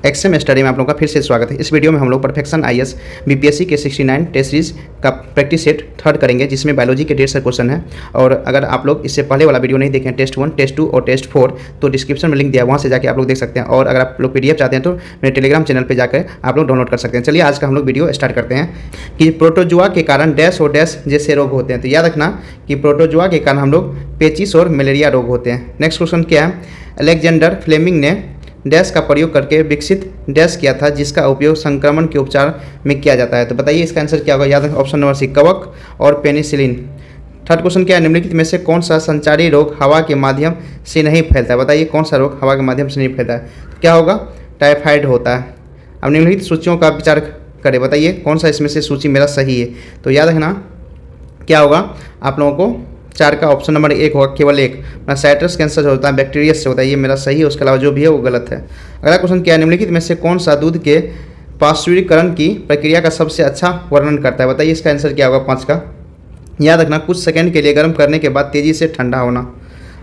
XM study में आप लोगों का फिर से स्वागत है। इस वीडियो में हम लोग परफेक्शन आईएएस बीपीएससी के 69 टेस्ट सीरीज का प्रैक्टिस सेट थर्ड करेंगे, जिसमें बायोलॉजी के 150 क्वेश्चन है। और अगर आप लोग इससे पहले वाला वीडियो नहीं देखें, टेस्ट 1, टेस्ट 2 और टेस्ट 4, तो डिस्क्रिप्शन में लिंक दिया है, वहाँ से जाकर आप लोग देख सकते हैं। और अगर आप लोग पीडीएफ चाहते हैं तो मेरे टेलीग्राम चैनल पर जाकर आप लोग डाउनलोड कर सकते हैं। चलिए आज का हम लोग वीडियो स्टार्ट करते हैं कि प्रोटोजुआ के कारण डैश और डैश जैसे रोग होते हैं। तो याद रखना कि प्रोटोजुआ के कारण हम लोग पेचिस और मलेरिया रोग होते हैं। नेक्स्ट क्वेश्चन क्या है, अलेक्जेंडर फ्लेमिंग ने डैश का प्रयोग करके विकसित डैश किया था, जिसका उपयोग संक्रमण के उपचार में किया जाता है। तो बताइए इसका आंसर क्या होगा। याद रखें ऑप्शन नंबर सी, कवक और पेनिसिलिन। थर्ड क्वेश्चन क्या है, निम्नलिखित में से कौन सा संचारी रोग हवा के माध्यम से नहीं फैलता है। बताइए कौन सा रोग हवा के माध्यम से नहीं फैलता है। तो क्या होगा, टाइफाइड होता है। अब निम्नलिखित सूचियों का विचार करें, बताइए कौन सा इसमें से सूची मेरा सही है। तो याद रखना क्या होगा, आप लोगों को 4 का ऑप्शन नंबर 1 होगा, केवल एक। साइट्रस कैंसर जो होता है बैक्टीरिया से होता है, ये मेरा सही है। उसके अलावा जो भी है वो गलत है। अगला क्वेश्चन क्या है, निम्नलिखित में से कौन सा दूध के पाश्चुरीकरण की प्रक्रिया का सबसे अच्छा वर्णन करता है। बताइए इसका आंसर क्या होगा 5 का। याद रखना कुछ सेकंड के लिए गर्म करने के बाद तेज़ी से ठंडा होना।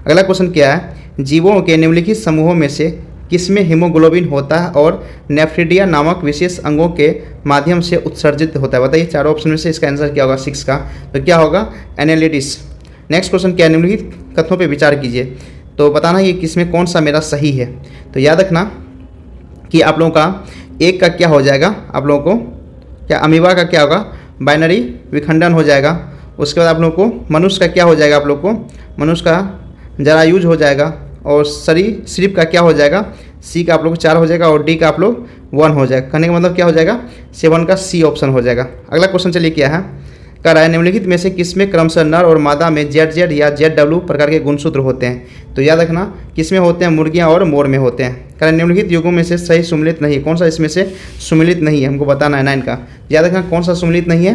अगला क्वेश्चन क्या है, जीवों के निम्नलिखित समूहों में से किसमें हीमोग्लोबिन होता है और नेफ्रिडिया नामक विशेष अंगों के माध्यम से उत्सर्जित होता है। बताइए चारों ऑप्शन में से इसका आंसर क्या होगा 6 का। तो क्या होगा, एनालिटिस। नेक्स्ट क्वेश्चन क्या है, निम्नलिखित कथनों पे विचार कीजिए, तो बताना ये किसमें कौन सा मेरा सही है। तो याद रखना कि आप लोगों का एक का क्या हो जाएगा, आप लोगों को क्या अमीबा का क्या होगा, बाइनरी विखंडन हो जाएगा। उसके बाद आप लोगों को मनुष्य का क्या हो जाएगा, आप लोग को मनुष्य का जरायुज हो जाएगा। और सरीसृप का क्या हो जाएगा, सी का आप लोग को 4 हो जाएगा। और डी का आप लोग 1 हो जाएगा। कहने का मतलब क्या हो जाएगा, 7 का सी ऑप्शन हो जाएगा। अगला क्वेश्चन चलिए क्या है, कह रहा है निम्नलिखित में से किसमें क्रमशः नर और मादा में ZZ या ZW प्रकार के गुणसूत्र होते हैं। तो याद रखना किसमें होते हैं, मुर्गियां और मोर में होते हैं। कह रहा है निम्नलिखित युगों में से सही सुमिलित नहीं है। कौन सा इसमें से सुमिलित नहीं है, हमको बताना है 9 का। याद रखना कौन सा सुमिलित नहीं है,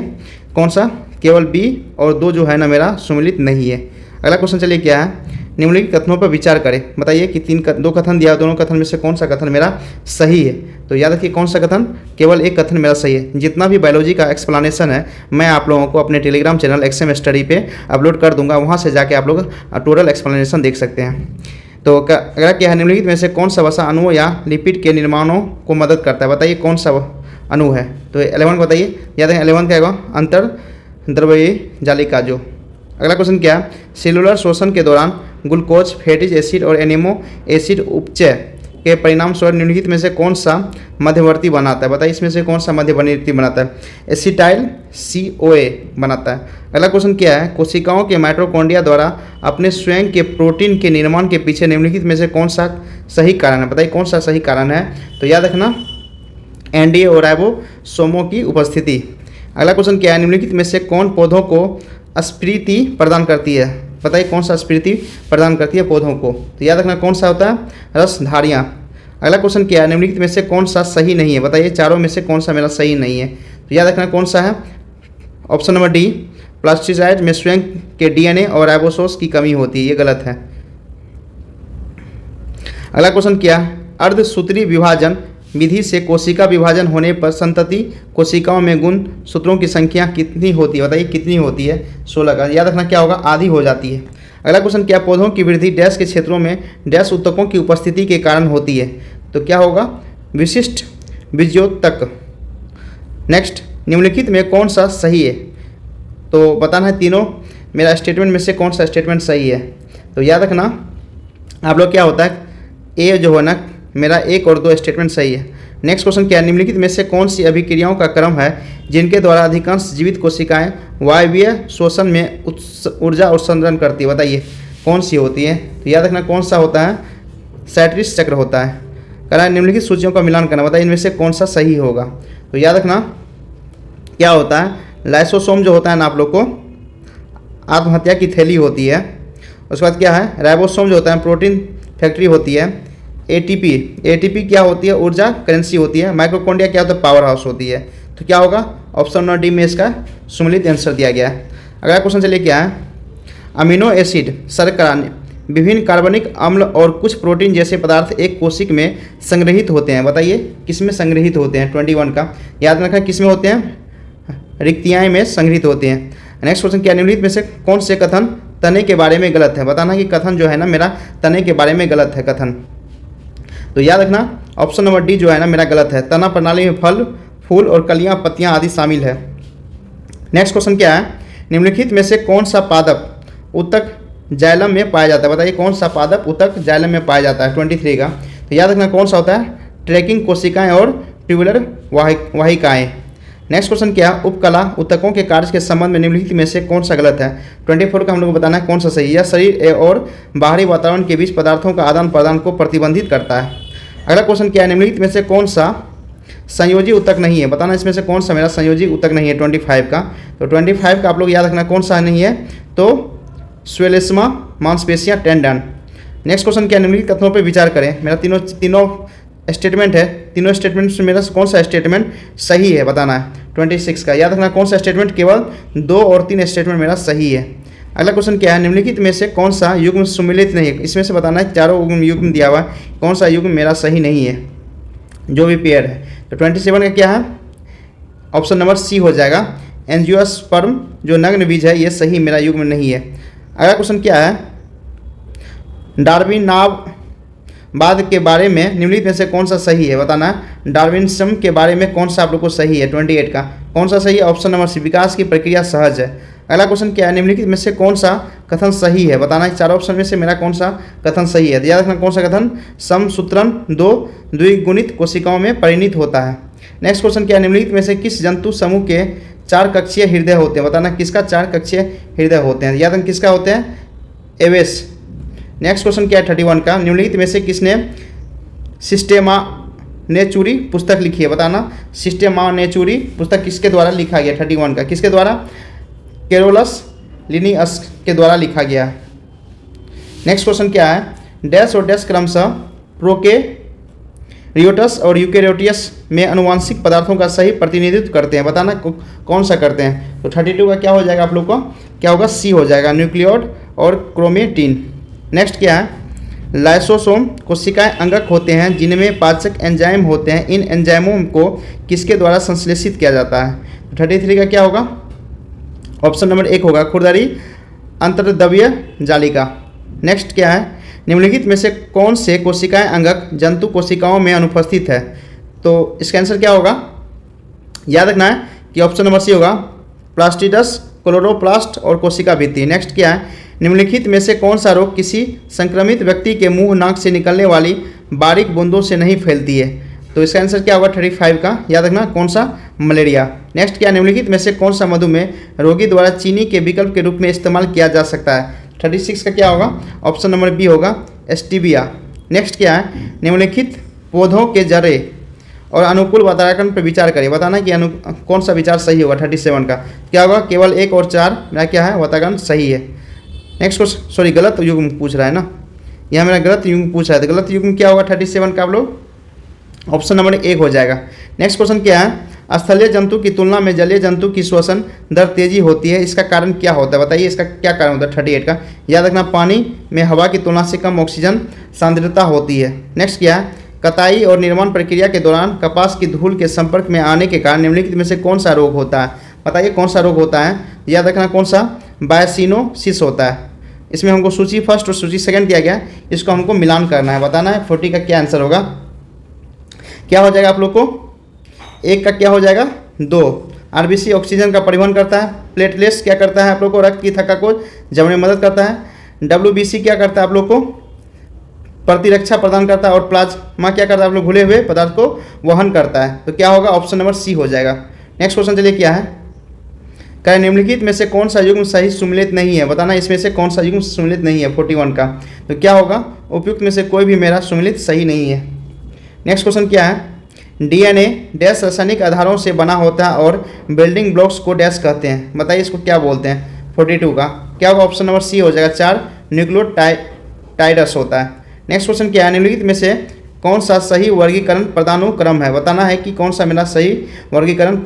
कौन सा, केवल बी और 2 जो है ना मेरा सुमिलित नहीं है। अगला क्वेश्चन चलिए क्या है, निम्नलिखित कथनों पर विचार करें। बताइए कि 2 कथन दिया, दोनों कथन में से कौन सा कथन मेरा सही है। तो याद रखिए कौन सा कथन, केवल एक कथन मेरा सही है। जितना भी बायोलॉजी का एक्सप्लेनेशन है मैं आप लोगों को अपने टेलीग्राम चैनल एक्सएम स्टडी पे अपलोड कर दूंगा, वहाँ से जाके आप लोग टोटल एक्सप्लेनेशन देख सकते हैं। तो अगला क्या है, निम्नलिखित में से कौन सा वसा अणुओं या लिपिड के निर्माणों को मदद करता है। बताइए कौन सा अणु है। तो 11 बताइए। याद रखें 11 क्या होगा, अंतर द्रव्यीय जालिका जो। अगला क्वेश्चन क्या है, सेलुलर शोषण के दौरान ग्लूकोज, फैटी एसिड और एनिमो एसिड उपचय के परिणाम स्वरूप निम्नलिखित में से कौन सा मध्यवर्ती बनाता है। बताइए इसमें से कौन सा मध्यवर्ती बनाता है। एसिटाइल CoA बनाता है। अगला क्वेश्चन क्या है, कोशिकाओं के माइटोकॉन्ड्रिया द्वारा अपने स्वयं के प्रोटीन के निर्माण के पीछे निम्नलिखित में से कौन सा सही कारण है। बताइए कौन सा सही कारण है। तो याद रखना NDA और राइबोसोमों की उपस्थिति। अगला क्वेश्चन क्या है, निम्नलिखित में से कौन पौधों को स्फीति प्रदान करती है। बताइए कौन सा स्फीति प्रदान करती है पौधों को। तो याद रखना कौन सा होता है, रसधारियाँ। अगला क्वेश्चन क्या है, निम्नलिखित में से कौन सा सही नहीं है। बताइए चारों में से कौन सा मेरा सही नहीं है। तो याद रखना कौन सा है, ऑप्शन नंबर डी, प्लास्टिसाइड में स्वयं के DNA और राइबोसोस की कमी होती है, ये गलत है। अगला क्वेश्चन क्या है, अर्धसूत्री विभाजन विधि से कोशिका विभाजन होने पर संतति कोशिकाओं में गुण सूत्रों की संख्या कितनी होती है। बताइए कितनी होती है, 16 का। याद रखना क्या होगा, आधी हो जाती है। अगला क्वेश्चन क्या, पौधों की वृद्धि डैश के क्षेत्रों में डैश उत्तकों की उपस्थिति के कारण होती है। तो क्या होगा, विशिष्ट बीजोत्तक। नेक्स्ट, निम्नलिखित में कौन सा सही है। तो बताना है तीनों मेरा स्टेटमेंट में से कौन सा स्टेटमेंट सही है। तो याद रखना आप लोग क्या होता है, ए जो है ना मेरा 1 और 2 स्टेटमेंट सही है। नेक्स्ट क्वेश्चन क्या है, निम्नलिखित में से कौन सी अभिक्रियाओं का क्रम है जिनके द्वारा अधिकांश जीवित कोशिकाएं वायवीय शोषण में ऊर्जा उत्सर्जन करती है। बताइए कौन सी होती है। तो याद रखना कौन सा होता है, सैट्रिस चक्र होता है। कह रहा है निम्नलिखित सूचियों का मिलान करना। बताइए इनमें से कौन सा सही होगा। तो याद रखना क्या होता है, लाइसोसोम जो होता है ना आप लोग को आत्महत्या की थैली होती है। उसके बाद क्या है, राइबोसोम जो होता है प्रोटीन फैक्ट्री होती है। ATP क्या होती है, ऊर्जा करेंसी होती है। माइटोकॉन्ड्रिया क्या होता है, पावर हाउस होती है। तो क्या होगा, ऑप्शन नंबर डी में इसका सुमिलित आंसर दिया गया है। अगला क्वेश्चन चलिए क्या है, अमीनो एसिड, शर्करा, विभिन्न कार्बनिक अम्ल और कुछ प्रोटीन जैसे पदार्थ एक कोशिक में संग्रहित होते हैं। बताइए किस में संग्रहित होते हैं, 21 का। याद रखना किस में होते हैं, रिक्तियाएँ में संग्रहित होते हैं। नेक्स्ट क्वेश्चन क्या, निम्नलिखित में से कौन से कथन तने के बारे में गलत है। बताना कि कथन जो है ना मेरा तने के बारे में गलत है कथन। तो याद रखना ऑप्शन नंबर डी जो है ना मेरा गलत है। तना प्रणाली में फल, फूल और कलियां, पत्तियां आदि शामिल है। नेक्स्ट क्वेश्चन क्या है, निम्नलिखित में से कौन सा पादप ऊतक जाइलम में पाया जाता है? बताइए कौन सा पादप ऊतक जाइलम में पाया जाता है 23 का। तो याद रखना कौन सा होता है, ट्रैकिंग कोशिकाएं और ट्यूबुलर वाहिकाएं। नेक्स्ट क्वेश्चन क्या है, उपकला ऊतकों के कार्य के संबंध में निम्नलिखित में से कौन सा गलत है? 24 का हम लोग को बताना है कौन सा सही है। यह शरीर और बाहरी वातावरण के बीच पदार्थों का आदान प्रदान को प्रतिबंधित करता है। अगला क्वेश्चन क्या है, निम्नलिखित में से कौन सा संयोजी ऊतक नहीं है? बताना इसमें से कौन सा मेरा संयोजी ऊतक नहीं है 25 का। तो 25 का आप लोग याद रखना कौन सा नहीं है, तो स्वेलेस्मा, मांसपेशियां, टेंडन। नेक्स्ट क्वेश्चन क्या, निम्नलिखित कथनों पर विचार करें। मेरा तीनों स्टेटमेंट है, तीनों स्टेटमेंट से मेरा कौन सा स्टेटमेंट सही है बताना है 26 का। याद रखना कौन सा स्टेटमेंट, केवल 2 और 3 स्टेटमेंट मेरा सही है। अगला क्वेश्चन क्या है, निम्नलिखित में से कौन सा युग्म सुमेलित नहीं है? इसमें से बताना है, चारों युग्म दिया हुआ है, कौन सा युग्म मेरा सही नहीं है जो भी पेयर है। तो 27 का क्या है, ऑप्शन नंबर सी हो जाएगा, एंजियोस्पर्म जो नग्न बीज है ये सही मेरा युग्म नहीं है। अगला क्वेश्चन क्या है, डार्विनवाद के बारे में निम्नलिखित में से कौन सा सही है बताना है। डार्विनिज्म के बारे में कौन सा आप लोग को सही है 28 का, कौन सा सही है? ऑप्शन नंबर सी, विकास की प्रक्रिया सहज है। अगला क्वेश्चन क्या है, निम्नलिखित में से कौन सा कथन सही है बताना है। चारों ऑप्शन में से मेरा कौन सा कथन सही है? याद रखना कौन सा कथन, समसूत्रण 2 द्विगुणित कोशिकाओं में परिणित होता है। नेक्स्ट क्वेश्चन क्या है, निम्नलिखित में से किस जंतु समूह के 4 कक्षीय हृदय होते हैं? बताना किसका 4 कक्षीय हृदय होते हैं। याद रखना किसका होते हैं, एवेस। नेक्स्ट क्वेश्चन क्या है 31 का, निम्नलिखित में से किसने सिस्टेमा नेचुरी पुस्तक लिखी है? बताना सिस्टेमा नेचुरी पुस्तक किसके द्वारा लिखा गया 31 का, किसके द्वारा? कैरोलस लिनियस के द्वारा लिखा गया है। नेक्स्ट क्वेश्चन क्या है, डैश और डैश क्रमशः प्रोकैरियोट्स और यूकैरियोट्स में आनुवांशिक पदार्थों का सही प्रतिनिधित्व करते हैं? बताना कौन सा करते हैं। तो 32 का क्या हो जाएगा आप लोग को, क्या होगा, सी हो जाएगा, न्यूक्लियोड और क्रोमेटिन। नेक्स्ट क्या है, लाइसोसोम कोशिकाएं अंगक होते हैं जिनमें पाचक एंजाइम होते हैं। इन एंजाइमों को किसके द्वारा संश्लेषित किया जाता है? 33 का क्या होगा, ऑप्शन नंबर 1 होगा, खुरदरी अंतर्द्रव्य जालिका। नेक्स्ट क्या है, निम्नलिखित में से कौन से कोशिकाएं अंगक जंतु कोशिकाओं में अनुपस्थित है? तो इसका आंसर क्या होगा, याद रखना है कि ऑप्शन नंबर सी होगा, प्लास्टिडस, क्लोरोप्लास्ट और कोशिका भित्ति। नेक्स्ट क्या है, निम्नलिखित में से कौन सा रोग किसी संक्रमित व्यक्ति के मुंह नाक से निकलने वाली बारीक बूंदों से नहीं फैलती है? तो इसका आंसर क्या होगा 35 का, याद रखना कौन सा, मलेरिया। नेक्स्ट क्या, निम्नलिखित में से कौन सा मधुमेह रोगी द्वारा चीनी के विकल्प के रूप में इस्तेमाल किया जा सकता है? 36 का क्या होगा, ऑप्शन नंबर बी होगा, स्टीविया। नेक्स्ट क्या है, निम्नलिखित पौधों के जड़े और अनुकूल वातावरण पर विचार करें। बताना कि कौन सा विचार सही होगा 37 का, क्या होगा, केवल 1 और 4 मेरा क्या है, वातावरण सही है। नेक्स्ट क्वेश्चन, सॉरी गलत युग्म पूछ रहा है ना, यहाँ मेरा गलत युग्म पूछ रहा है, तो गलत युग्म क्या होगा 37 का आप लोग, ऑप्शन नंबर 1 हो जाएगा। नेक्स्ट क्वेश्चन क्या है, स्थलीय जंतु की तुलना में जलीय जंतु की श्वसन दर तेजी होती है, इसका कारण क्या होता है? बताइए इसका क्या कारण होता है 38 का, याद रखना पानी में हवा की तुलना से कम ऑक्सीजन सांद्रता होती है। नेक्स्ट क्या है, कटाई और निर्माण प्रक्रिया के दौरान कपास की धूल के संपर्क में आने के कारण निम्नलिखित में से कौन सा रोग होता है? बताइए कौन सा रोग होता है, याद रखना कौन सा, बायसिनोसिस होता है। इसमें हमको सूची फर्स्ट और सूची सेकंड दिया गया, इसको हमको मिलान करना है, बताना है 40 का क्या आंसर होगा, क्या हो जाएगा आप लोग को, 1 का क्या हो जाएगा 2। आरबीसी ऑक्सीजन का परिवहन करता है, प्लेटलेट्स क्या करता है आप लोग को, रक्त की थक्का को जमने में मदद करता है, डब्ल्यूबीसी क्या करता है आप लोग को, प्रतिरक्षा प्रदान करता है, और प्लाज्मा क्या करता है आप लोग घुले हुए पदार्थ को वहन करता है। तो क्या होगा, ऑप्शन नंबर सी हो जाएगा। नेक्स्ट क्वेश्चन चलिए क्या है, क्या निम्नलिखित में से कौन सा युग्म सही सुमेलित नहीं है? बताना इसमें से कौन सा युग्म सुमेलित नहीं है 41 का, तो क्या होगा, उपयुक्त में से कोई भी मेरा सुमेलित सही नहीं है। नेक्स्ट क्वेश्चन क्या है, डीएनए डैश रासायनिक आधारों से बना होता है और बिल्डिंग ब्लॉक्स को डैश कहते हैं, बताइए इसको क्या बोलते हैं 42 का, क्या होगा, ऑप्शन नंबर सी हो जाएगा, 4 न्यूक्लियोटाइड्स होता है। नेक्स्ट क्वेश्चन क्या है, निम्नलिखित में से कौन सा सही वर्गीकरण पदानुक्रम है? बताना है कि कौन सा मेरा सही वर्गीकरण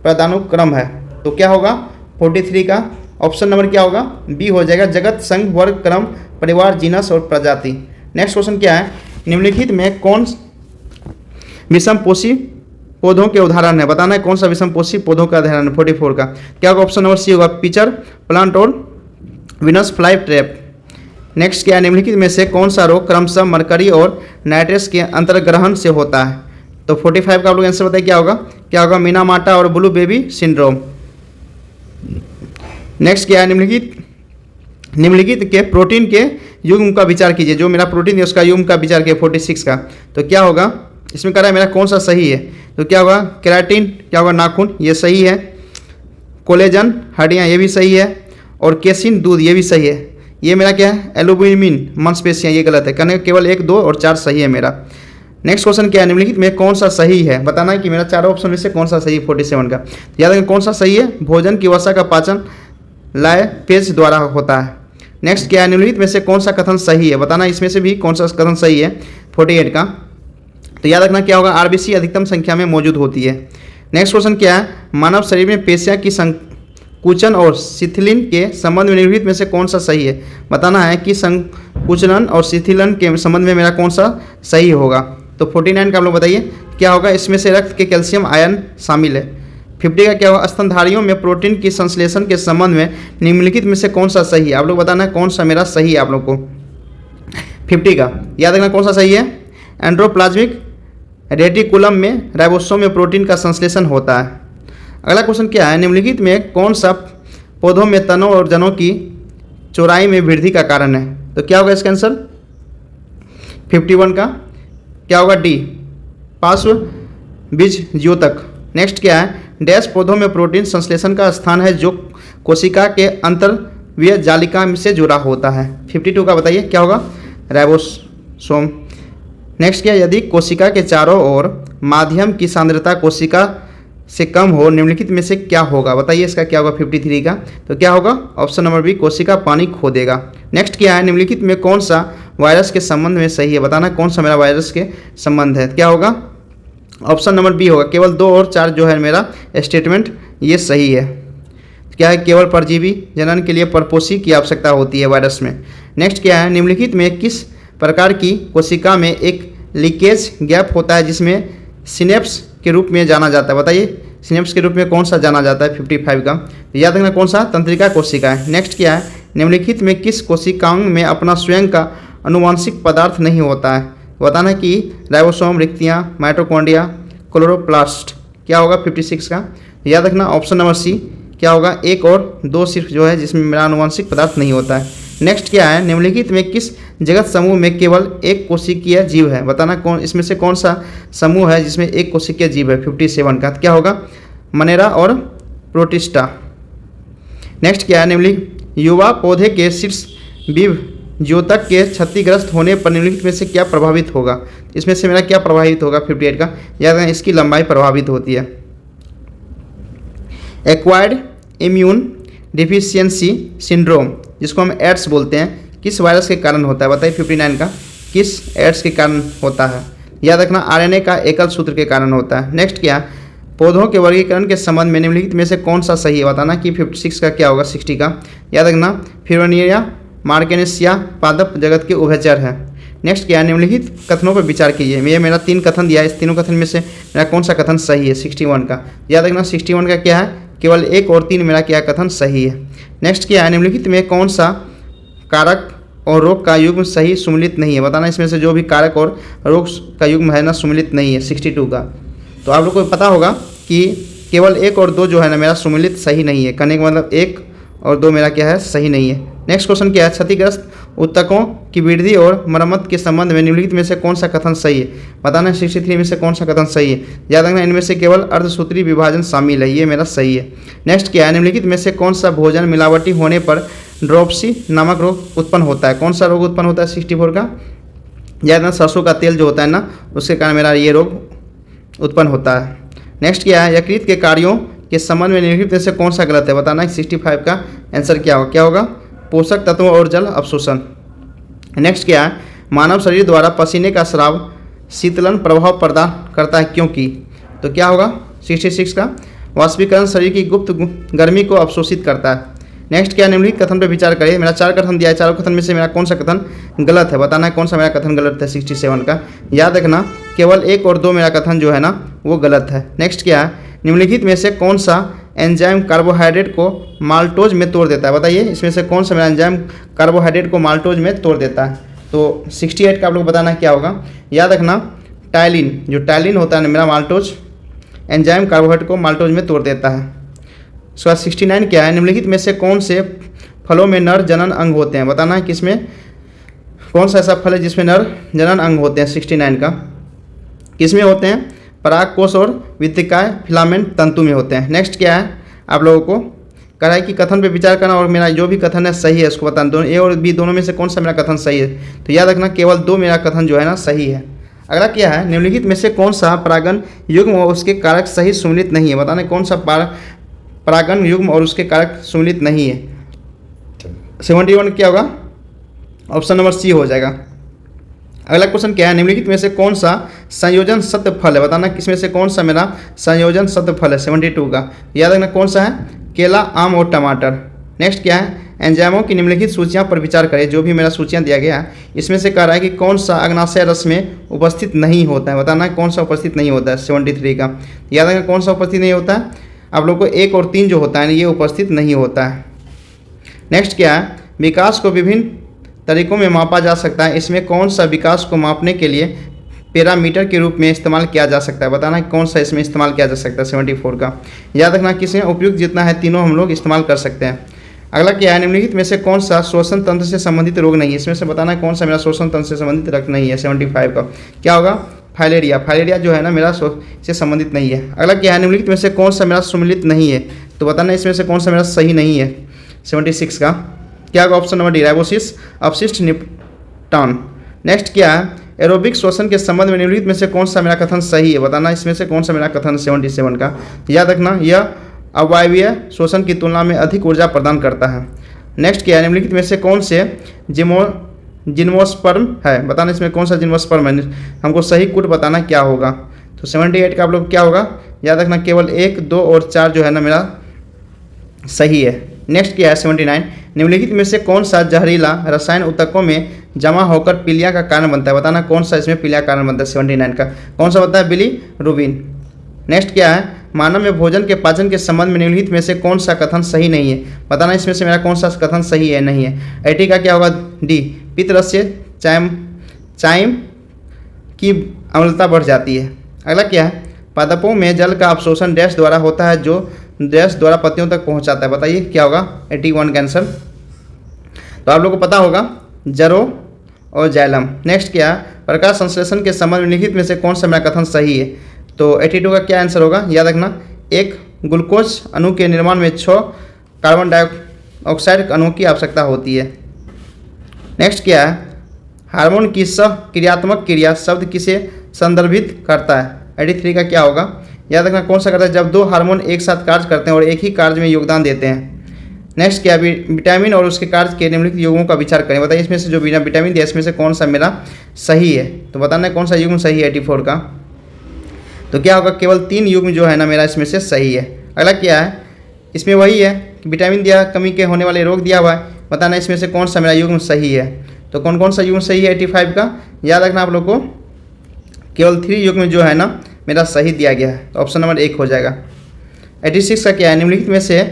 पदानुक्रम है, तो क्या होगा 43 का, ऑप्शन नंबर क्या होगा, बी हो जाएगा, जगत संघ वर्ग क्रम परिवार जीनस और प्रजाति। नेक्स्ट क्वेश्चन क्या है, निम्नलिखित में कौन विषमपोषी पौधों के उदाहरण है? बताना है कौन सा विषमपोषी पौधों का उदाहरण है 44 का, क्या होगा, ऑप्शन नंबर सी होगा, पिचर प्लांट और विनस फ्लाई ट्रैप। नेक्स्ट क्या है, निम्नलिखित में से कौन सा रोग क्रमशः मरकरी और नाइट्रस के अंतर्ग्रहण से होता है? तो 45 का आप लोग आंसर बताइए क्या होगा? क्या होगा? मिनामाटा और ब्लू बेबी सिंड्रोम। नेक्स्ट क्या है, निम्नलिखित के प्रोटीन के युग्म का विचार कीजिए। जो मेरा प्रोटीन है उसका युग्म का विचार किया 46 का। तो क्या होगा इसमें कह रहा है मेरा कौन सा सही है? तो क्या होगा? केराटिन, क्या होगा? नाखून, ये सही है। कोलेजन, हड्डियाँ, ये भी सही है। और केसिन, दूध, ये भी सही है। ये मेरा क्या है? एल्बुमिन, मांसपेशियाँ, ये गलत है। कहने केवल 1, 2 और 4 सही है मेरा। नेक्स्ट क्वेश्चन क्या है, निम्नलिखित में कौन सा सही है? बताना है कि मेरा चारों ऑप्शन में से कौन सा सही है 47 का। याद रखें कौन सा सही है? भोजन की वसा का पाचन लाइपेज द्वारा होता है। नेक्स्ट क्या है, निम्नलिखित में से कौन सा कथन सही है? बताना इसमें से भी कौन सा कथन सही है 48 का। तो याद रखना क्या होगा? आरबीसी अधिकतम संख्या में मौजूद होती है। नेक्स्ट क्वेश्चन क्या है, मानव शरीर में पेशियां की संकुचन और शिथिलन के संबंध में निम्नलिखित में से कौन सा सही है? बताना है कि संकुचन और शिथिलन के संबंध में मेरा कौन सा सही होगा। तो 49 का आप लोग बताइए क्या होगा? इसमें से रक्त के कैल्शियम आयन शामिल है। 50 का क्या होगा? स्तनधारियों में प्रोटीन की संश्लेषण के संबंध में निम्नलिखित में से कौन सा सही है? आप लोग बताना है कौन सा मेरा सही है आप लोग को। 50 का याद रखना कौन सा सही है? एंड्रोप्लाज्मिक रेटिकुलम में राइबोसोम में प्रोटीन का संश्लेषण होता है। अगला क्वेश्चन क्या है, निम्नलिखित में कौन सा पौधों में तनों और जनों की चौड़ाई में वृद्धि का कारण है? तो क्या होगा इसका आंसर? 51 का क्या होगा? डी, पार्श्व बीज द्योतक। नेक्स्ट क्या है, डैश पौधों में प्रोटीन संश्लेषण का स्थान है जो कोशिका के अंतर्वीय जालिका से जुड़ा होता है। 52 का बताइए क्या होगा? राइबोसोम। नेक्स्ट क्या, यदि कोशिका के चारों ओर माध्यम की सांद्रता कोशिका से कम हो निम्नलिखित में से क्या होगा? बताइए इसका क्या होगा 53 का। तो क्या होगा? ऑप्शन नंबर बी, कोशिका पानी खो देगा। नेक्स्ट क्या है, निम्नलिखित में कौन सा वायरस के संबंध में सही है? बताना कौन सा मेरा वायरस के संबंध है। क्या होगा? ऑप्शन नंबर बी होगा। केवल 2 और 4 जो है मेरा स्टेटमेंट ये सही है। क्या है? केवल परजीवी जनन के लिए परपोषी की आवश्यकता होती है वायरस में। नेक्स्ट क्या है, निम्नलिखित में किस प्रकार की कोशिका में एक लीकेज गैप होता है जिसमें सिनेप्स के रूप में जाना जाता है? बताइए सिनेप्स के रूप में कौन सा जाना जाता है 55 का। तो याद रखना कौन सा? तंत्रिका कोशिका है। नेक्स्ट क्या है, निम्नलिखित में किस कोशिकाओं में अपना स्वयं का अनुवांशिक पदार्थ नहीं होता है? बताना कि राइबोसोम, रिक्तियाँ, माइटोकॉन्ड्रिया, क्लोरोप्लास्ट। क्या होगा 56 का? याद रखना ऑप्शन नंबर सी क्या होगा? 1 और 2 सिर्फ जो है जिसमें मेरा अनुवांशिक पदार्थ नहीं होता है। नेक्स्ट क्या है, निम्नलिखित में किस जगत समूह में केवल एक कोशिकीय जीव है? बताना कौन इसमें से कौन सा समूह है जिसमें एक कोशिकीय जीव है 57 का। क्या होगा? मनेरा और प्रोटिस्टा। नेक्स्ट क्या है, निम्नलिखित युवा पौधे के शीर्ष बीज द्योतक के क्षतिग्रस्त होने पर निम्नलिखित में से क्या प्रभावित होगा? इसमें से मेरा क्या प्रभावित होगा 58 का? याद रखना इसकी लंबाई प्रभावित होती है। एक्वायर्ड इम्यून डिफिशियंसी सिंड्रोम जिसको हम एड्स बोलते हैं किस वायरस के कारण होता है? बताइए 59 का किस एड्स के कारण होता है? याद रखना आरएनए का एकल सूत्र के कारण होता है। नेक्स्ट क्या, पौधों के वर्गीकरण के संबंध में निम्नलिखित में से कौन सा सही है? बताना कि 56 का क्या होगा 60 का। याद रखना फिरोनिया मार्केनेसिया पादप जगत के उभयचर है। नेक्स्ट क्या है, निम्नलिखित कथनों पर विचार कीजिए। ये मेरा 3 कथन दिया है, इस तीनों कथन में से मेरा कौन सा कथन सही है 61 का? याद रखना 61 का क्या है? केवल 1 और 3 मेरा क्या कथन सही है। नेक्स्ट क्या है, निम्नलिखित में कौन सा कारक और रोग का युग्म सही सुमिलित नहीं है? बताना इसमें से जो भी कारक और रोग का युग्म है ना सुमिलित नहीं है 62 का। तो आप लोग को पता होगा कि केवल 1 और 2 जो है ना मेरा सुमिलित सही नहीं है। कहने का मतलब 1 और 2 मेरा क्या है सही नहीं है। नेक्स्ट क्वेश्चन क्या है, क्षतिग्रस्त ऊतकों की वृद्धि और मरम्मत के संबंध में निम्नलिखित में से कौन सा कथन सही है? बताना 63 में से कौन सा कथन सही है? याद रखना इनमें से केवल अर्धसूत्री विभाजन शामिल है, ये मेरा सही है। नेक्स्ट क्या है, निम्नलिखित में से कौन सा भोजन मिलावटी होने पर ड्रोप्सी नामक रोग उत्पन्न होता है? कौन सा रोग उत्पन्न होता है 64 का? याद रखना सरसों का तेल जो होता है ना उसके कारण मेरा ये रोग उत्पन्न होता है। नेक्स्ट क्या है, यकृत के कार्यों के संबंध में निम्नलिखित में से कौन सा गलत है? बताना 65 का आंसर क्या होगा? क्या होगा? पोषक तत्वों और जल अवशोषण। नेक्स्ट क्या है, मानव शरीर द्वारा पसीने का स्राव शीतलन प्रभाव प्रदान करता है क्योंकि? तो क्या होगा 66 का? वाष्पीकरण शरीर की गुप्त गर्मी को अवशोषित करता है। नेक्स्ट क्या, निम्नलिखित कथन पर विचार करिए। मेरा 4 कथन दिया है, चारों कथन में से मेरा कौन सा कथन गलत है? बताना है कौन सा मेरा कथन गलत है 67 का। याद रखना केवल 1 और 2 मेरा कथन जो है ना वो गलत है। नेक्स्ट क्या है, निम्नलिखित में से कौन सा एंजाइम कार्बोहाइड्रेट को माल्टोज में तोड़ देता है? बताइए इसमें से कौन सा मेरा एंजाइम कार्बोहाइड्रेट को माल्टोज में तोड़ देता है? तो 68 का आप लोग बताना क्या होगा। याद रखना टाइलिन, जो टाइलिन होता है ना मेरा माल्टोज एंजाइम कार्बोहाइड्रेट को माल्टोज में तोड़ देता है। उसके बाद 69 क्या है? निम्नलिखित में से कौन से फलों में नर जनन अंग होते हैं? बताना है किसमें कौन सा ऐसा फल है जिसमें नर जनन अंग होते हैं। 69 का किसमें होते हैं? परागकोश और वित्तिकाय फिलामेंट तंतु में होते हैं। नेक्स्ट क्या है? आप लोगों को कढ़ाई की कथन पे विचार करना और मेरा जो भी कथन है सही है उसको बताना। दोनों ए और बी दोनों में से कौन सा मेरा कथन सही है? तो याद रखना केवल 2 मेरा कथन जो है ना सही है। अगला क्या है? निम्नलिखित में से कौन सा परागण युग्म और उसके कारक सही सुमिलित नहीं है? बताना कौन सा परागण युग्म और उसके कारक सुमिलित नहीं है। 71 क्या होगा? ऑप्शन नंबर सी हो जाएगा। अगला क्वेश्चन क्या है? निम्नलिखित में से कौन सा संयोजन सत्य फल है? बताना किसमें से कौन सा मेरा संयोजन सत्य फल है। 72 का याद रखना कौन सा है? केला, आम और टमाटर। नेक्स्ट क्या है? एंजाइमों की निम्नलिखित सूचियां पर विचार करें। जो भी मेरा सूचियां दिया गया है इसमें से कह रहा है कि कौन सा अग्नाशय रस में उपस्थित नहीं होता है? बताना कौन सा उपस्थित नहीं होता है। 73 का याद रखना कौन सा उपस्थित नहीं होता है? आप लोग को 1 और 3 जो होता है ये उपस्थित नहीं होता है। नेक्स्ट क्या है? विकास को विभिन्न तरीकों में मापा जा सकता है। इसमें कौन सा विकास को मापने के लिए पैरामीटर के रूप में इस्तेमाल किया जा सकता है? बताना कौन सा इसमें इस्तेमाल किया जा सकता है। 74 का याद रखना किसमें उपयुक्त जितना है तीनों हम लोग इस्तेमाल कर सकते हैं। अगला क्या है? निम्नलिखित में से कौन सा श्वसन तंत्र से संबंधित रोग नहीं है? इसमें से बताना कौन सा मेरा श्वसन तंत्र से संबंधित रोग नहीं है। 75 का क्या होगा? फाइलेरिया। फाइलेरिया जो है ना मेरा से संबंधित नहीं है। अगला क्या है? निम्नलिखित में से कौन सा मेरा सुमिलित नहीं है? तो बताना इसमें से कौन सा मेरा सही नहीं है। 76 का क्या होगा? ऑप्शन नंबर डी राइबोसिस अपशिष्ट निपटान। नेक्स्ट क्या है? एरोबिक श्वसन के संबंध में निम्नलिखित में से कौन सा मेरा कथन सही है? बताना इसमें से कौन सा मेरा कथन। 77 का याद रखना यह अवायवीय श्वसन की तुलना में अधिक ऊर्जा प्रदान करता है। नेक्स्ट क्या है? निम्नलिखित में से कौन से जिम्नोस्पर्म है? बताना इसमें कौन सा जिम्नोस्पर्म है। हमको सही कूट बताना क्या होगा। तो 78 का आप लोग क्या होगा? याद रखना केवल 1, 2 और 4 जो है ना मेरा सही है। नेक्स्ट क्या है? 79 निम्नलिखित में से कौन सा जहरीला रसायन ऊतकों में जमा होकर पीलिया का कारण बनता है? बताना कौन सा इसमें पीलिया कारण बनता है। 79 का कौन सा बनता है? बिलीरुबिन। नेक्स्ट क्या है? मानव में भोजन के पाचन के संबंध में निम्नलिखित में से कौन सा कथन सही नहीं है? बताना इसमें से मेरा कौन सा कथन सही है नहीं है। 80 का क्या होगा? डी पित्तरस से चाइम की अम्लता बढ़ जाती है। अगला क्या है? पादपों में जल का अवशोषण डैश द्वारा होता है जो डैश द्वारा पत्तियों तक पहुंचाता है। बताइए क्या होगा? 81 का आंसर। तो आप लोग को पता होगा जरो और जाइलम। नेक्स्ट क्या? प्रकाश संश्लेषण के संबंध में लिखित में से कौन सा मेरा कथन सही है? तो 82 का क्या आंसर होगा? याद रखना एक ग्लूकोज अणु के निर्माण में 6 कार्बन डाइऑक्साइड अणुओं की आवश्यकता होती है। नेक्स्ट क्या है? हार्मोन की सक्रियात्मक क्रिया शब्द किसे संदर्भित करता है? 83 का क्या होगा? याद रखना कौन सा करता है? जब 2 हार्मोन एक साथ कार्य करते हैं और एक ही कार्य में योगदान देते हैं। नेक्स्ट क्या? विटामिन और उसके कार्य के निम्नलिखित युग्मों का विचार करें। बताइए इसमें से जो विटामिन दिया इसमें से कौन सा मेरा सही है? तो बताना कौन सा युग्म सही है 84 का। तो क्या होगा? केवल 3 युग्म जो है ना मेरा इसमें से सही है। अगला क्या है? इसमें वही है कि विटामिन दिया कमी के होने वाले रोग दिया हुआ है। बताना इसमें से कौन सा मेरा युग्म सही है। तो कौन कौन सा युग्म सही है 85 का? याद रखना आप लोग को केवल 3 युग्म जो है ना मेरा सही दिया गया है। तो ऑप्शन नंबर 1 हो जाएगा। 86 का क्या है? निम्नलिखित में से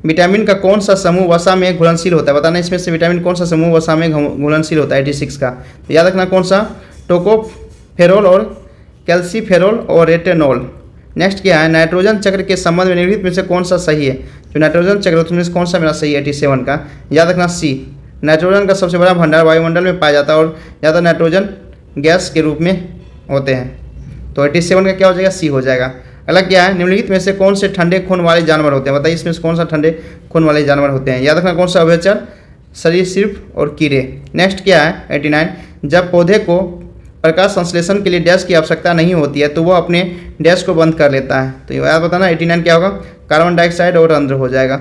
विटामिन का कौन सा समूह वसा में घुलनशील होता है? बताना इसमें से विटामिन कौन सा समूह वसा में घुलनशील होता है 86 का। तो याद रखना कौन सा? टोकोफेरोल और कैल्सीफेरोल और रेटेनॉल। नेक्स्ट क्या है? नाइट्रोजन चक्र के संबंध में निम्नलिखित में से कौन सा सही है? जो नाइट्रोजन चक्र उसमें से कौन सा मेरा सही है 87 का? याद रखना सी। नाइट्रोजन का सबसे बड़ा भंडार वायुमंडल में पाया जाता है और ज़्यादा नाइट्रोजन गैस के रूप में होते हैं। तो 87 का क्या हो जाएगा? सी हो जाएगा। अगला क्या है? निम्नलिखित में से कौन से ठंडे खून वाले जानवर होते हैं? बताइए इसमें से कौन सा ठंडे खून वाले जानवर होते हैं? याद रखना कौन सा? उभयचर, सरीसृप और कीड़े। नेक्स्ट क्या है? 89 जब पौधे को प्रकाश संश्लेषण के लिए डैश की आवश्यकता नहीं होती है तो वह अपने डैश को बंद कर लेता है। तो याद बताना 89 क्या होगा? कार्बन डाइऑक्साइड और रंध्र हो जाएगा।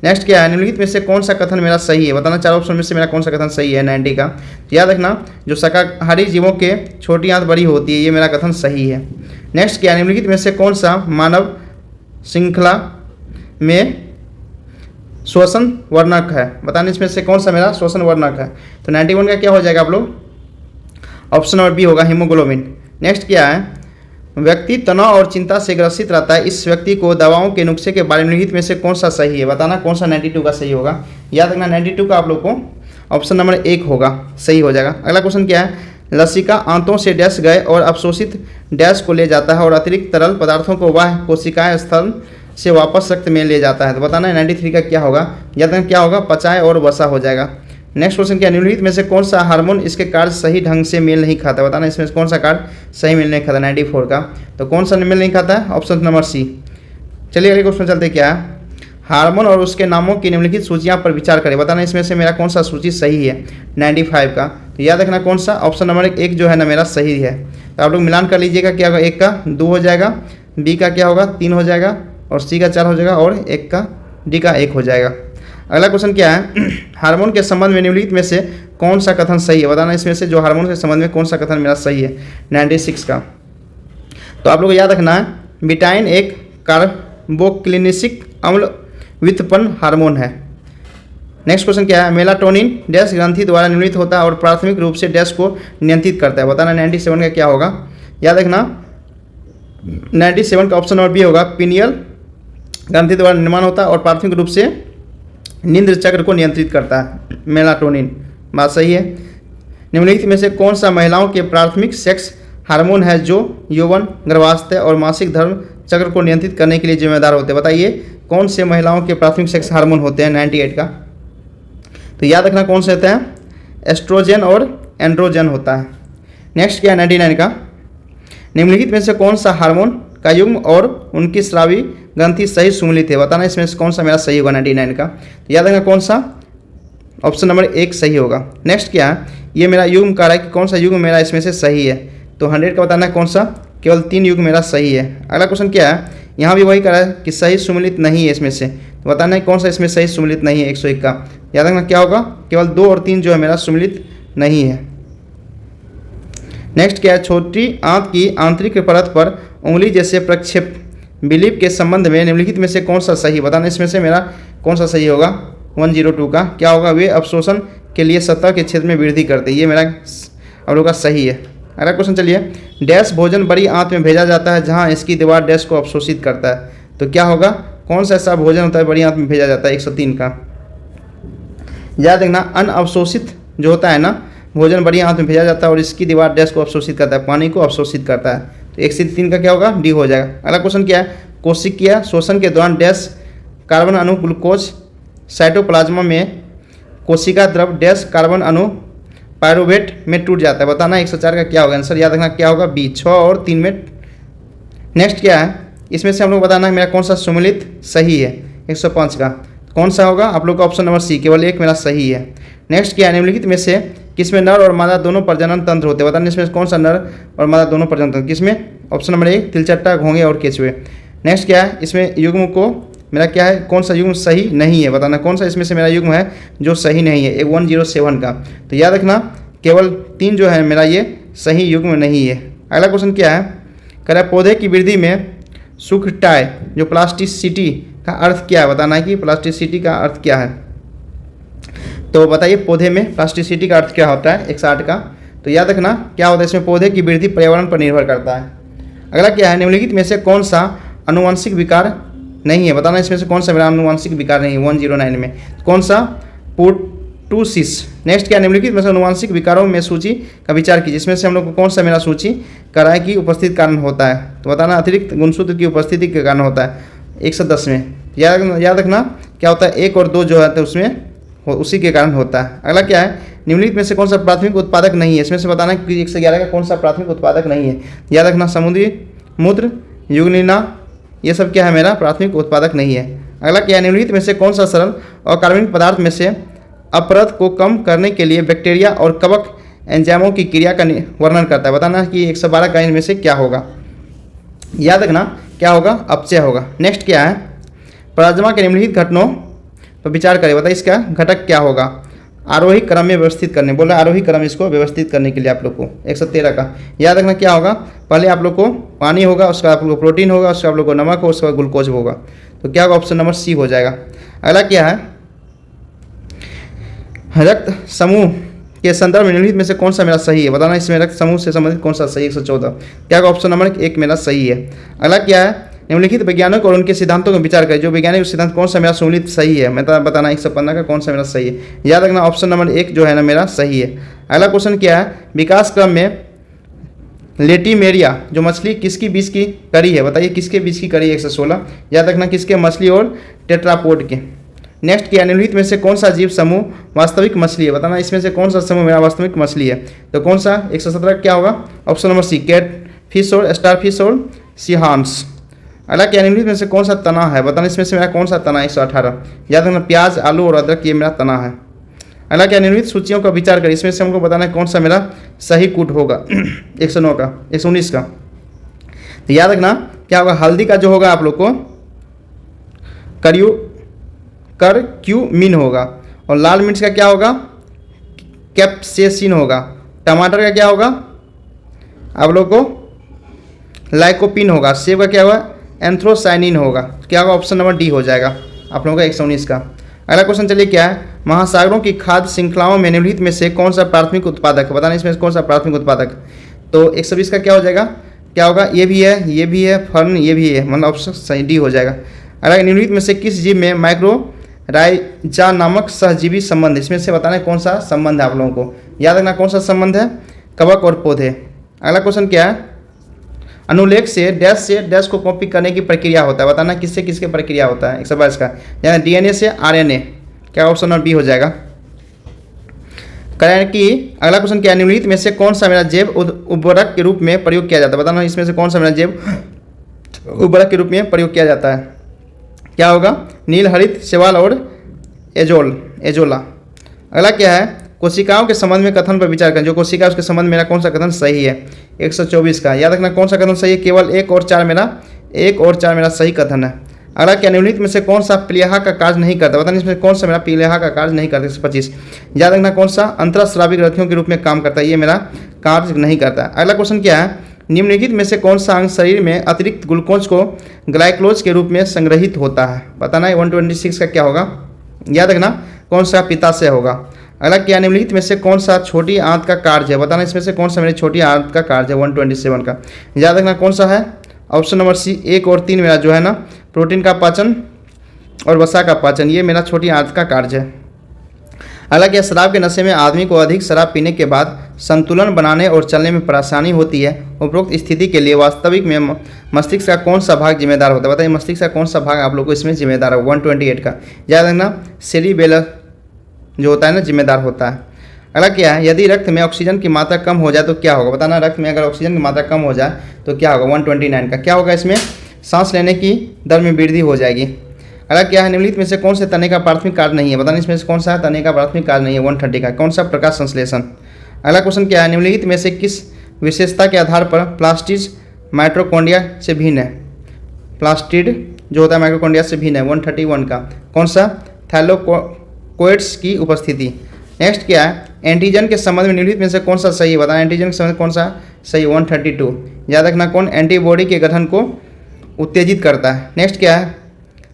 नेक्स्ट क्या है? निम्नलिखित में से कौन सा कथन मेरा सही है? बताना 4 ऑप्शन में से मेरा कौन सा कथन सही है 90 का। तो याद रखना जो शाकाहारी जीवों के छोटी आंत बड़ी होती है ये मेरा कथन सही है। नेक्स्ट क्या है? निम्नलिखित में से कौन सा मानव श्रृंखला में श्वसन वर्णक है? बताना इसमें से कौन सा मेरा श्वसन वर्णक है। तो 91 का क्या हो जाएगा आप लोग? ऑप्शन नंबर बी होगा हीमोग्लोबिन। नेक्स्ट क्या है? व्यक्ति तनाव और चिंता से ग्रसित रहता है, इस व्यक्ति को दवाओं के नुस्खे के बारे में निम्नलिखित में से कौन सा सही है? बताना कौन सा 92 का सही होगा। याद रखना 92 का आप लोग को ऑप्शन नंबर 1 होगा, सही हो जाएगा। अगला क्वेश्चन क्या है? लसिका आंतों से डैश गए और अवशोषित डैश को ले जाता है और अतिरिक्त तरल पदार्थों को वह कोशिकाएं स्थल से वापस रक्त में ले जाता है। तो बताना है 93 का क्या होगा। याद रखना क्या होगा? पचाए और वसा हो जाएगा। नेक्स्ट क्वेश्चन क्या? निम्नलिखित में से कौन सा हार्मोन इसके कार्य सही ढंग से मेल नहीं खाता? बताना इसमें कौन सा कार्य सही मेल नहीं खाता 94 का। तो कौन सा मेल नहीं खाता है? Option number C. चलिए अगले क्वेश्चन चलते क्या है? हार्मोन और उसके नामों की निम्नलिखित सूचियां पर विचार करें। बताना इसमें से मेरा कौन सा सूची सही है 95 का। तो याद रखना कौन सा? ऑप्शन नंबर 1 जो है ना मेरा सही है। तो आप लोग मिलान कर लीजिएगा, क्या होगा? 1 का 2 हो जाएगा, बी का क्या होगा? 3 हो जाएगा, और सी का 4 हो जाएगा, और 1 का डी का 1 हो जाएगा। अगला क्वेश्चन क्या है? हार्मोन के संबंध में निम्नलिखित में से कौन सा कथन सही है? बताना इसमें से जो हार्मोन के संबंध में कौन सा कथन मेरा सही है 96 का। तो आप लोग को याद रखना है बिटाइन एक कार्बोक्लिनिक अम्ल व्युत्पन्न हार्मोन है। नेक्स्ट क्वेश्चन क्या है? मेलाटोनिन डैश ग्रंथि द्वारा निर्मित होता है और प्राथमिक रूप से डैश को नियंत्रित करता है। बताना 97 का क्या होगा। याद रखना 97 का ऑप्शन नंबर बी होगा, पिनियल ग्रंथि द्वारा निर्माण होता है और प्राथमिक रूप से निंद्र चक्र को नियंत्रित करता है मेलाटोनिन। बात सही है। निम्नलिखित में से कौन सा महिलाओं के प्राथमिक सेक्स हार्मोन है जो यौवन, गर्भावस्था और मासिक धर्म चक्र को नियंत्रित करने के लिए जिम्मेदार होते हैं? बताइए कौन से महिलाओं के प्राथमिक सेक्स हार्मोन होते हैं 98 का। तो याद रखना कौन से होते हैं? एस्ट्रोजन और एंड्रोजन होता है। नेक्स्ट क्या है 99 का? निम्नलिखित में से कौन सा हार्मोन का युग्म और उनकी स्रावी ग्रंथि सही सुमिलित है? बताना इसमें से कौन सा मेरा सही होगा 99 का। तो याद रखना कौन सा? ऑप्शन नंबर 1 सही होगा। नेक्स्ट क्या है? ये मेरा युग्म कह रहा है कि कौन सा युग्म मेरा इसमें से सही है। तो 100 का बताना है कौन सा? केवल 3 युग्म मेरा सही है। अगला क्वेश्चन क्या है? यहाँ भी वही कह रहा है कि सही सुमिलित नहीं है इसमें से। तो बताना है कौन सा इसमें सही सुमिलित नहीं है 101 का। याद रखना क्या होगा? केवल 2 और 3 जो है मेरा सुमिलित नहीं है। नेक्स्ट क्या है? छोटी आंत की आंतरिक परत पर उंगली जैसे प्रक्षेप बिलीप के संबंध में निम्नलिखित में से कौन सा सही? बताना इसमें से मेरा कौन सा सही होगा 102 का। क्या होगा? वे अवशोषण के लिए सतह के क्षेत्र में वृद्धि करते हैं। ये मेरा आप लोग का सही है। अगला क्वेश्चन चलिए, डैश भोजन बड़ी आंत में भेजा जाता है जहां इसकी दीवार डैश को अवशोषित करता है। तो क्या होगा? कौन सा ऐसा भोजन होता है बड़ी आंत में भेजा जाता है 103 का। याद रखना अनअवशोषित जो होता है ना भोजन बड़ी आंत में भेजा जाता है और इसकी दीवार डैश को अवशोषित करता है, पानी को अवशोषित करता है। तो 103 का क्या होगा? डी हो जाएगा। अगला क्वेश्चन क्या है? कोशिकीय शोषण के दौरान डैश कार्बन अणु ग्लूकोज साइटोप्लाज्मा में कोशिका द्रव डैश कार्बन अणु पायरुवेट में टूट जाता है। बताना 104 का क्या होगा आंसर। याद रखना क्या होगा? बी 6 और 3 में। नेक्स्ट क्या है? इसमें से हम लोग बताना है मेरा कौन सा सुमिलित सही है 105 का। कौन सा होगा? आप लोग का ऑप्शन नंबर सी, केवल 1 मेरा सही है। नेक्स्ट क्या है? निम्नलिखित में से किसमें नर और मादा दोनों प्रजनन तंत्र होते हैं? बताना इसमें कौन सा नर और मादा दोनों प्रजनन तंत्र किसमें? ऑप्शन नंबर 1 तिलचट्टा, घोंगे और केचुए। नेक्स्ट क्या है? इसमें युग्म को मेरा क्या है? कौन सा युग्म सही नहीं है? बताना कौन सा इसमें से मेरा युग्म है जो सही नहीं है 107 का। तो याद रखना केवल 3 जो है मेरा ये सही युग्म नहीं है। अगला क्वेश्चन क्या है? कह रहा है पौधे की वृद्धि में सुखटाय जो प्लास्टिसिटी का अर्थ क्या है? बताना है कि प्लास्टिसिटी का अर्थ क्या है। तो बताइए पौधे में प्लास्टिसिटी का अर्थ क्या होता है 160 का। तो याद रखना क्या होता है इसमें? पौधे की वृद्धि पर्यावरण पर निर्भर करता है। अगला क्या है? निम्नलिखित में से कौन सा अनुवांशिक विकार नहीं है? बताना इसमें से कौन सा मेरा अनुवांशिक विकार नहीं है 109 में। कौन सा? पोर्टुसिस। नेक्स्ट क्या? निम्नलिखित में से अनुवांशिक विकारों में सूची का विचार कीजिए। इसमें से हम लोग को कौन सा मेरा सूची कराए की उपस्थित कारण होता है? तो बताना अतिरिक्त गुणसूत्र की उपस्थिति के कारण होता है 110 में। याद रखना क्या होता है? 1 और 2 जो है तो उसमें उसी के कारण होता है। अगला क्या है? निम्नलिखित में से कौन सा प्राथमिक उत्पादक नहीं है? इसमें से बताना कि 111 का कौन सा प्राथमिक उत्पादक नहीं है। याद रखना समुद्री मूत्र, युग्निना, ये सब क्या है मेरा प्राथमिक उत्पादक नहीं है। अगला क्या है? निम्नलिखित में से कौन सा सरल और कार्बनिक पदार्थ में से अपरद को कम करने के लिए बैक्टीरिया और कवक एंजाइमों की क्रिया का वर्णन करता है? बताना कि 112 का इनमें से क्या होगा। याद रखना क्या होगा? अपचय होगा। नेक्स्ट क्या है? प्लाज्मा के निम्नलिखित घटनों पर विचार करें। बताइए इसका घटक क्या होगा? आरोही क्रम में व्यवस्थित करने, बोल रहे आरोही क्रम इसको व्यवस्थित करने के लिए आप लोग को 113 का। याद रखना क्या होगा? पहले आप लोग को पानी होगा, उसका आप लोग को प्रोटीन होगा, उसका आप लोग को नमक होगा, उसका ग्लूकोज होगा। तो क्या होगा? ऑप्शन नंबर सी हो जाएगा। अगला क्या है? रक्त समूह के संदर्भ में निम्नलिखित में से कौन सा मेरा सही है, बताना इसमें रक्त समूह से संबंधित कौन सा सही। 114 क्या होगा, ऑप्शन नंबर 1 मेरा सही है। अगला क्या है, निम्नलिखित वैज्ञानिक और उनके सिद्धांतों का विचार करें, जो वैज्ञानिक सिद्धांत कौन सा मेरा सुनिश्चित सही है, मैं बताना 115 का कौन सा मेरा सही है। याद रखना ऑप्शन नंबर 1 जो है ना मेरा सही है। अगला क्वेश्चन क्या है, विकास क्रम में लेटिमेरिया जो मछली किसकी बीच की कड़ी है, बताइए किसके बीच की कड़ी है। 116 याद रखना किसके, मछली और टेट्रापोड के। नेक्स्ट क्या, निम्नलिखित में से कौन सा जीव समूह वास्तविक मछली है, बताना इसमें से कौन सा समूह मेरा वास्तविक मछली है। तो कौन सा, 117 क्या होगा, option number C cat fish और स्टार फिश और सीहांस। अगला क्या, निम्नलिखित में से कौन सा तना है, बताना इसमें से मेरा कौन सा तना है। 118 याद रखना प्याज, आलू और अदरक ये मेरा तना है। अगला क्या, निम्नलिखित सूचियों का विचार करें, इसमें से हमको बताना है कौन सा मेरा सही कूट होगा। 109 का 119 का। तो याद रखना क्या होगा, हल्दी का जो होगा आप लोग को करक्यूमिन होगा, और लाल मिर्च का क्या होगा, कैप्सेसिन होगा। टमाटर का क्या होगा आप लोग को लाइकोपिन होगा। सेब का क्या होगा, एंथ्रोसाइनिन होगा। क्या होगा, ऑप्शन नंबर डी हो जाएगा आप लोगों का 119 का। अगला क्वेश्चन चलिए क्या है, महासागरों की खाद्य श्रृंखलाओं में निम्नलिखित में से कौन सा प्राथमिक उत्पादक है, बताना इसमें कौन सा प्राथमिक उत्पादक। तो 120 का क्या हो जाएगा, क्या होगा, ये भी है, ये भी है, फर्न ये भी है, मतलब ऑप्शन सही डी हो जाएगा। अगला निम्नलिखित में से किस जीव में माइक्रोराइजा नामक सहजीवी संबंध, इसमें से बताना है कौन सा संबंध है आप लोगों को। याद रखना कौन सा संबंध है, कवक और पौधे। अगला क्वेश्चन क्या है, अनुलेख से डैश को कॉपी करने की प्रक्रिया होता है, बताना किससे किसके प्रक्रिया होता है। 122 का, यानी डीएनए से आरएनए। क्या ऑप्शन नंबर बी हो जाएगा। करें कि अगला क्वेश्चन क्या है, निम्नलिखित में से कौन सा मेरा जैव उर्वरक के रूप में प्रयोग किया जाता है, बताना इसमें से कौन सा मेरा जैव उर्वरक के रूप में प्रयोग किया जाता है। क्या होगा, नील हरित शैवाल और एजोला। अगला क्या है, कोशिकाओं के संबंध में कथन पर विचार करें, जो कोशिका उसके संबंध में मेरा कौन सा कथन सही है। 124 का, याद रखना कौन सा कथन सही है, केवल 1 और 4 मेरा सही कथन है। अगला क्या, निम्नलिखित में से कौन सा प्लीहा का कार्य नहीं करता, बताना इसमें कौन सा मेरा प्लीहा का कार्य नहीं करता। 125 याद रखना कौन सा अंतरस्रावी ग्रंथियों के रूप में काम करता है, ये मेरा कार्य नहीं करता। अगला क्वेश्चन क्या है, निम्नलिखित में से कौन सा अंग शरीर में अतिरिक्त ग्लूकोज को ग्लाइकोज के रूप में संग्रहित होता है, बताना है। 126 का क्या होगा, याद रखना कौन सा पित्ताशय होगा। अगला क्या, निम्नलिखित में से कौन सा छोटी आंत का कार्य है, बताना इसमें से कौन सा मेरी छोटी आंत का कार्य है। 127 का, याद रखना कौन सा है, ऑप्शन नंबर सी 1 और 3 मेरा जो है ना प्रोटीन का पाचन और वसा का पाचन, ये मेरा छोटी आंत का कार्य है। अगला क्या, शराब के नशे में आदमी को अधिक शराब पीने के बाद संतुलन बनाने और चलने में परेशानी होती है। उपरोक्त स्थिति के लिए वास्तविक में मस्तिष्क का कौन सा भाग जिम्मेदार होता है, बताइए मस्तिष्क का कौन सा भाग आप लोग को इसमें जिम्मेदार है। 128 का, याद रखना सेरिबेलम जो होता है ना जिम्मेदार होता है। अगला क्या है, यदि रक्त में ऑक्सीजन की मात्रा कम हो जाए तो क्या होगा, बताना रक्त में अगर ऑक्सीजन की मात्रा कम हो जाए तो क्या होगा। 129 का, क्या होगा, इसमें सांस लेने की दर में वृद्धि हो जाएगी। अगला क्या है, निम्नलिखित में से कौन से तने का प्राथमिक कार्य नहीं है, बताना इसमें से कौन सा तने का प्राथमिक कार्य नहीं है। 130 का, कौन सा, प्रकाश संश्लेषण। अगला क्वेश्चन क्या है, निम्नलिखित में से किस विशेषता के आधार पर प्लास्टिड माइटोकॉन्ड्रिया से भिन्न है, प्लास्टिड जो होता है माइटोकॉन्ड्रिया से भिन्न है। 131 का, कौन सा, थैलेकोइड्स की उपस्थिति। नेक्स्ट क्या है, एंटीजन के संबंध में निम्नलिखित में से कौन सा सही है, बताना एंटीजन के संबंध में कौन सा सही। 132 याद रखना कौन, एंटीबॉडी के गठन को उत्तेजित करता है। नेक्स्ट क्या है,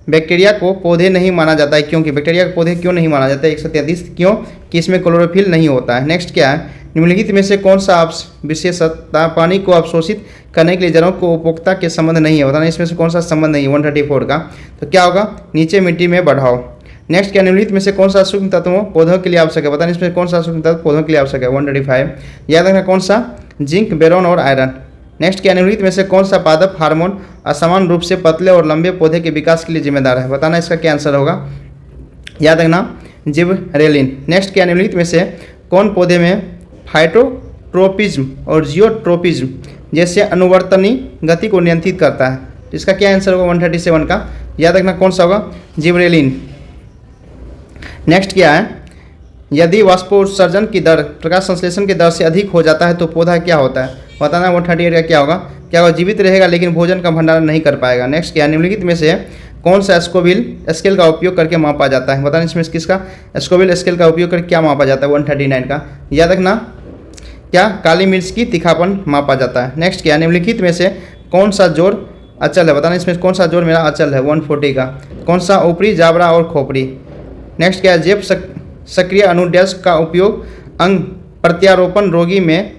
बैक्टीरिया को पौधे नहीं माना जाता है, क्योंकि बैक्टीरिया को पौधे क्यों नहीं माना जाता है। 133 क्यों, कि इसमें क्लोरोफिल नहीं होता है। नेक्स्ट क्या है, निम्नलिखित में से कौन सा विशेषता पानी को अवशोषित करने के लिए जड़ों को उपभोक्ता के संबंध नहीं है, बताना इसमें से कौन सा संबंध नहीं है। 134 का, तो क्या होगा, नीचे मिट्टी में बढ़ाव। नेक्स्ट क्या, निम्नलिखित में से कौन सा सूक्ष्म तत्वों पौधों के लिए आवश्यक है, बताना इसमें कौन सा सूक्ष्म तत्व पौधों के लिए आवश्यक है। 135 याद रखना कौन सा, जिंक, बेरोन और आयरन। नेक्स्ट क्या, निम्नलिखित में से कौन सा पादप हार्मोन असमान रूप से पतले और लंबे पौधे के विकास के लिए जिम्मेदार है, बताना इसका क्या आंसर होगा। याद रखना जिबरेलिन। नेक्स्ट क्या, निम्नलिखित में से कौन पौधे में फाइटोट्रोपिज्म और जियोट्रोपिज्म जैसे अनुवर्तनी गति को नियंत्रित करता है, इसका क्या आंसर होगा। 137 का, याद रखना कौन सा होगा, जिबरेलिन। नेक्स्ट क्या है, यदि वाष्पोत्सर्जन की दर प्रकाश संश्लेषण की दर से अधिक हो जाता है तो पौधा क्या होता है, बताना। 138 का क्या होगा, जीवित रहेगा लेकिन भोजन का भंडारण नहीं कर पाएगा। नेक्स्ट क्या, निम्नलिखित में से कौन सा स्कोविल स्केल का उपयोग करके मापा जाता है, बताना इसमें किसका, स्कोविल स्केल का उपयोग करके क्या मापा जाता है। 139 का, याद रखना क्या, काली मिर्च की तीखापन मापा जाता है। नेक्स्ट क्या, निम्नलिखित में से कौन सा जोड़ अचल है, बताना इसमें कौन सा जोड़ मेरा अचल है। 140 का, कौन सा, ऊपरी जाबड़ा और खोपड़ी। नेक्स्ट क्या है, जैव सक्रिय अनुडेश का उपयोग अंग प्रत्यारोपण रोगी में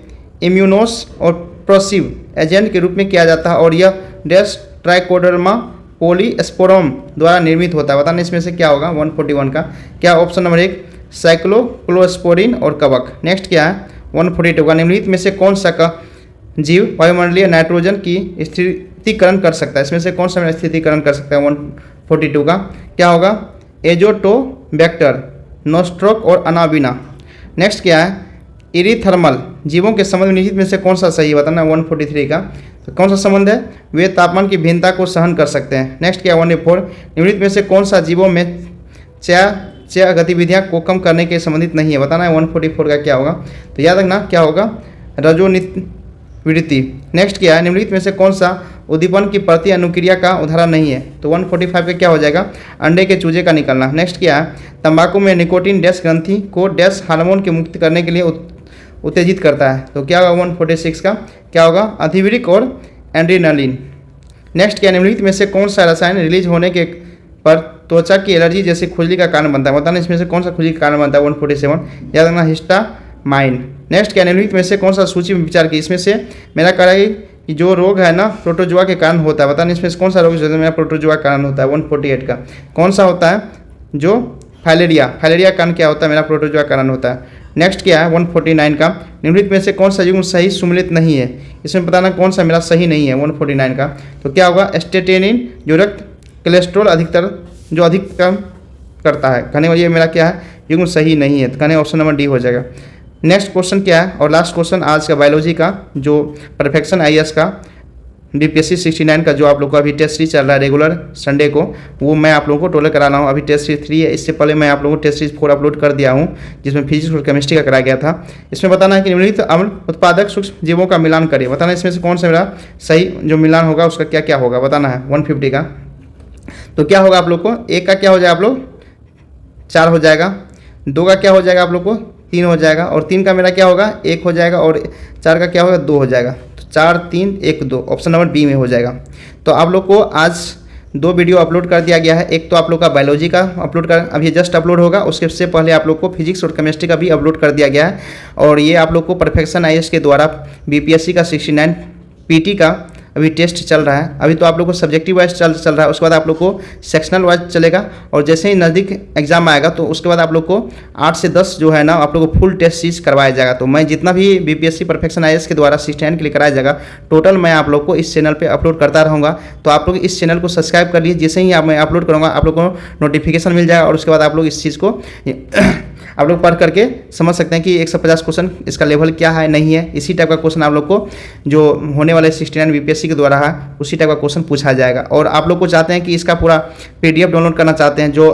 इम्यूनोस और प्रोसिव एजेंट के रूप में किया जाता है और यह डैश ट्राइकोडर्मा पॉलीस्पोरम द्वारा निर्मित होता है। बताना इसमें से क्या होगा 141 का। क्या ऑप्शन नंबर 1 साइक्लोक्लोस्पोरिन और कवक। नेक्स्ट क्या है 142 का, निम्नलिखित में से कौन सा का जीव वायुमंडलीय नाइट्रोजन की स्थिरीकरण कर सकता है। इसमें से कौन सा स्थिरीकरण कर सकता है 142 का। क्या होगा एजोटोबैक्टर, नोस्ट्रोक और अनाबिना। नेक्स्ट क्या है इरीथर्मल जीवों के संबंध में निम्नलिखित में से कौन सा सही है। बताना 143 का। तो कौन सा संबंध है, वे तापमान की भिन्नता को सहन कर सकते हैं। नेक्स्ट क्या 184 निम्नलिखित में से कौन सा जीवों में चया गतिविधियां को कम करने के संबंधित नहीं है। बताना है 144 का क्या होगा। तो याद रखना क्या होगा रजोनिवृत्ति। नेक्स्ट क्या है निम्नलिखित में से कौन सा उद्दीपन की प्रति अनुक्रिया का उदाहरण नहीं है। तो 145 का क्या हो जाएगा अंडे के चूजे का निकलना। नेक्स्ट क्या है तंबाकू में निकोटीन डैश ग्रंथि को डैश हार्मोन की मुक्त करने के लिए उत्तेजित करता है। तो क्या होगा 146 का क्या होगा अधिवृक्क और एड्रेनालिन। नेक्स्ट क्या निम्नलिखित में से कौन सा रसायन रिलीज होने के पर त्वचा की एलर्जी जैसे खुजली का कारण बनता है। बताना इसमें से कौन सा खुजली का कारण बनता है 147 याद रखना हिस्टामाइन। नेक्स्ट क्या निम्नलिखित में से कौन सा सूची में विचार की। इसमें से मेरा कह रहा है कि जो रोग है ना प्रोटोजुआ के कारण होता है। बताना इसमें से कौन सा रोग मेरा प्रोटोजुआ के कारण होता है 148 का। कौन सा होता है जो फाइलेरिया कारण क्या होता है मेरा प्रोटोजुआ कारण होता है। नेक्स्ट क्या है 149 का निम्नलिखित में से कौन सा युग्म सही सुमेलित नहीं है। इसमें बताना कौन सा मेरा सही नहीं है 149 का। तो क्या होगा स्टेटेनिन जो रक्त कोलेस्ट्रॉल अधिकतम करता है। कहने वाली ये मेरा क्या है युग्म सही नहीं है। तो कहने ऑप्शन नंबर डी हो जाएगा। नेक्स्ट क्वेश्चन क्या है और लास्ट क्वेश्चन आज का बायोलॉजी का जो परफेक्शन आईएएस का बीपीएससी 69 का जो आप लोग का अभी टेस्ट सीरीज चल रहा है रेगुलर संडे को, वो मैं आप लोगों को टोलर करा रहा हूँ। अभी टेस्ट सीरीज 3 है, इससे पहले मैं आप लोगों को टेस्ट सीरीज 4 अपलोड कर दिया हूँ जिसमें फिजिक्स और केमिस्ट्री का कराया गया था। इसमें बताना है कि निम्नलिखित अम्ल उत्पादक सूक्ष्म जीवों का मिलान करिए। बताना इसमें से कौन सा मेरा सही जो मिलान होगा उसका क्या क्या होगा। बताना है 150 का। तो क्या होगा आप लोग को एक का क्या हो जाएगा आप लोग 4 हो जाएगा, 2 का क्या हो जाएगा आप लोग को 3 हो जाएगा और 3 का मेरा क्या होगा 1 हो जाएगा और 4 का क्या होगा 2 हो जाएगा। तो 4 3 1 2 ऑप्शन नंबर बी में हो जाएगा। तो आप लोग को आज 2 वीडियो अपलोड कर दिया गया है। एक तो आप लोग का बायोलॉजी का अपलोड कर अभी जस्ट अपलोड होगा, उसके पहले आप लोग को फिजिक्स और केमिस्ट्री का भी अपलोड कर दिया गया है। और ये आप लोग को परफेक्शन आईएएस के द्वारा बीपीएससी का 69 पीटी का अभी टेस्ट चल रहा है। अभी तो आप लोग को सब्जेक्टिव वाइज चल रहा है, उसके बाद आप लोग को सेक्शनल वाइज चलेगा और जैसे ही नज़दीक एग्जाम आएगा तो उसके बाद आप लोग को 8 से 10 जो है ना आप लोग को फुल टेस्ट सीरीज करवाया जाएगा। तो मैं जितना भी बीपीएससी परफेक्शन आईएएस के द्वारा 69 के लिए कराया जाएगा टोटल मैं आप लोग को इस चैनल पे अपलोड करता रहूँगा। तो आप लोग इस चैनल को सब्सक्राइब कर लीजिए, जैसे ही मैं अपलोड करूँगा आप लोग को नोटिफिकेशन मिल जाएगा और उसके बाद आप लोग इस चीज़ को आप लोग पढ़ करके समझ सकते हैं कि 150 क्वेश्चन इसका लेवल क्या है नहीं है। इसी टाइप का क्वेश्चन आप लोग को जो होने वाले 69 बीपीएससी के द्वारा है उसी टाइप का क्वेश्चन पूछा जाएगा। और आप लोग को चाहते हैं कि इसका पूरा पीडीएफ डाउनलोड करना चाहते हैं जो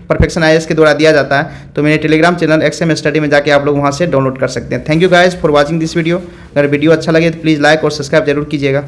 परफेक्शन आईएएस के द्वारा दिया जाता है तो मेरे टेलीग्राम चैनल एक्सएम स्टडी में जाके आप लोग वहाँ से डाउनलोड कर सकते हैं। Thank you guys for watching this video. अगर वीडियो अच्छा लगे तो प्लीज़ लाइक और सब्सक्राइब जरूर कीजिएगा।